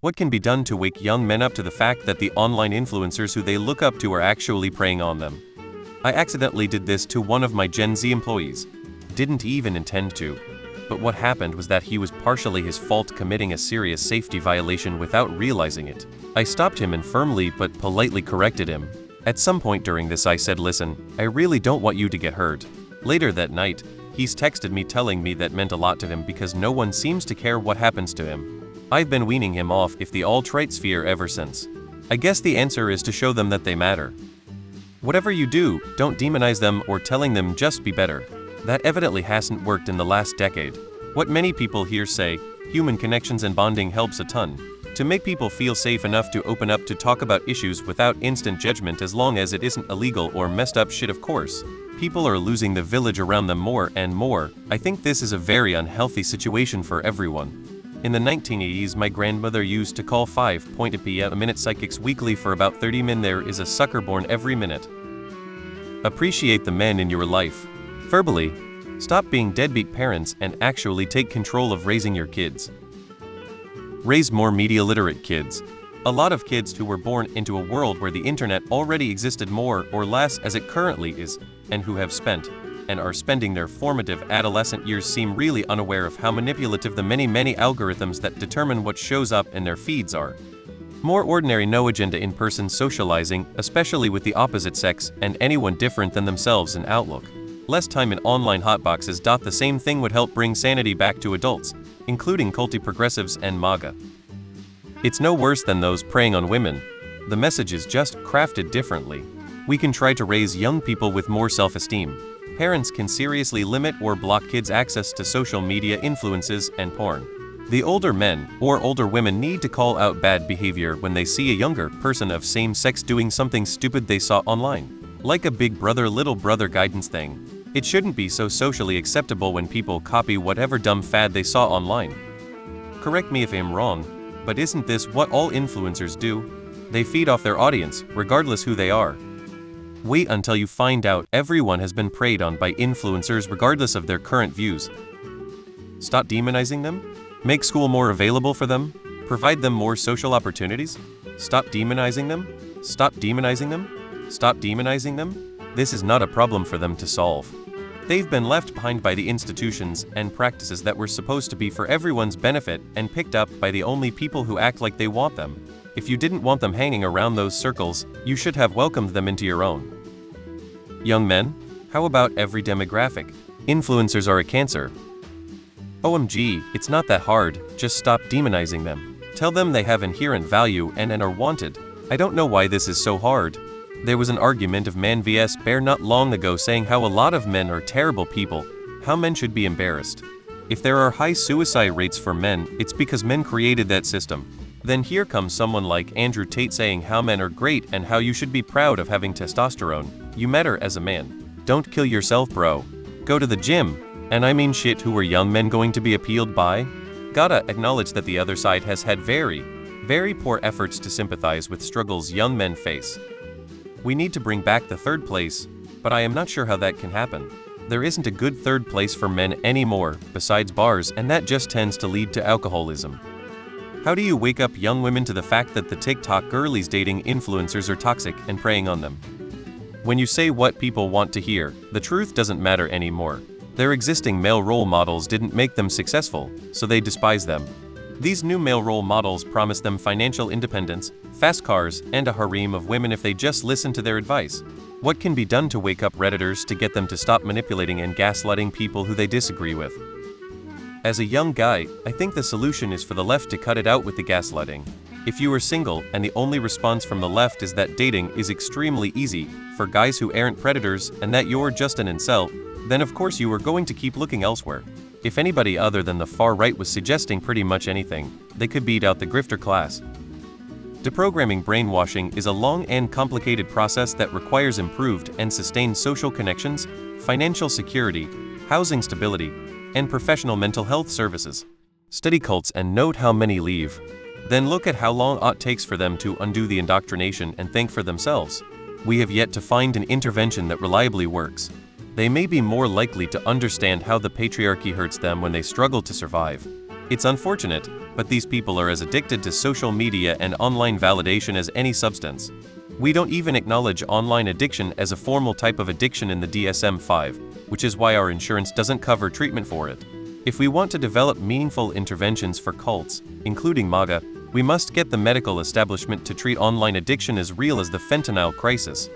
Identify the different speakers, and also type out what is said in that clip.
Speaker 1: What can be done to wake young men up to the fact that the online influencers who they look up to are actually preying on them? I accidentally did this to one of my Gen Z employees. Didn't even intend to. But what happened was that he was partially his fault, committing a serious safety violation without realizing it. I stopped him and firmly but politely corrected him. At some point during this I said, "Listen, I really don't want you to get hurt." Later that night, he's texted me telling me that meant a lot to him because no one seems to care what happens to him. I've been weaning him off the alt-right sphere ever since. I guess the answer is to show them that they matter. Whatever you do, don't demonize them or telling them just be better. That evidently hasn't worked in the last decade. What many people here say, human connections and bonding helps a ton. To make people feel safe enough to open up to talk about issues without instant judgment, as long as it isn't illegal or messed up shit, of course. People are losing the village around them more and more. I think this is a very unhealthy situation for everyone. In the 1980s, my grandmother used to call 5.0 p.m. psychics weekly for about 30 minutes. There is a sucker born every minute. Appreciate the men in your life. Verbally, stop being deadbeat parents and actually take control of raising your kids. Raise more media literate kids. A lot of kids who were born into a world where the internet already existed more or less as it currently is, and who have spent and are spending their formative adolescent years, seem really unaware of how manipulative the many algorithms that determine what shows up in their feeds are. More ordinary, no agenda in-person socializing, especially with the opposite sex and anyone different than themselves in outlook. Less time in online hotboxes. The same thing would help bring sanity back to adults, including culty progressives and MAGA. It's no worse than those preying on women. The message is just crafted differently. We can try to raise young people with more self-esteem. Parents can seriously limit or block kids' access to social media influences and porn. The older men or older women need to call out bad behavior when they see a younger person of same sex doing something stupid they saw online. Like a big brother little brother guidance thing. It shouldn't be so socially acceptable when people copy whatever dumb fad they saw online. Correct me if I'm wrong, but isn't this what all influencers do? They feed off their audience, regardless who they are. Wait until you find out everyone has been preyed on by influencers regardless of their current views. Stop demonizing them. Make school more available for them. Provide them more social opportunities. Stop demonizing them. Stop demonizing them. Stop demonizing them. This is not a problem for them to solve. They've been left behind by the institutions and practices that were supposed to be for everyone's benefit and picked up by the only people who act like they want them. If you didn't want them hanging around those circles, you should have welcomed them into your own. Young men? How about every demographic? Influencers are a cancer. OMG, it's not that hard, just stop demonizing them. Tell them they have inherent value and are wanted. I don't know why this is so hard. There was an argument of man vs. bear not long ago saying how a lot of men are terrible people, how men should be embarrassed. If there are high suicide rates for men, it's because men created that system. Then here comes someone like Andrew Tate saying how men are great and how you should be proud of having testosterone. You matter as a man. Don't kill yourself, bro. Go to the gym. And I mean shit, who are young men going to be appealed by? Gotta acknowledge that the other side has had very poor efforts to sympathize with struggles young men face. We need to bring back the third place, but I am not sure how that can happen. There isn't a good third place for men anymore, besides bars, and that just tends to lead to alcoholism. How do you wake up young women to the fact that the TikTok girlies dating influencers are toxic and preying on them? When you say what people want to hear, the truth doesn't matter anymore. Their existing male role models didn't make them successful, so they despise them. These new male role models promise them financial independence, fast cars, and a harem of women if they just listen to their advice. What can be done to wake up Redditors to get them to stop manipulating and gaslighting people who they disagree with? As a young guy, I think the solution is for the left to cut it out with the gaslighting. If you are single and the only response from the left is that dating is extremely easy for guys who aren't predators and that you're just an incel, then of course you are going to keep looking elsewhere. If anybody other than the far right was suggesting pretty much anything, they could beat out the grifter class. Deprogramming brainwashing is a long and complicated process that requires improved and sustained social connections, financial security, housing stability, and professional mental health services. Study cults and note how many leave. Then look at how long it takes for them to undo the indoctrination and think for themselves. We have yet to find an intervention that reliably works. They may be more likely to understand how the patriarchy hurts them when they struggle to survive. It's unfortunate, but these people are as addicted to social media and online validation as any substance. We don't even acknowledge online addiction as a formal type of addiction in the DSM-5, which is why our insurance doesn't cover treatment for it. If we want to develop meaningful interventions for cults, including MAGA, we must get the medical establishment to treat online addiction as real as the fentanyl crisis.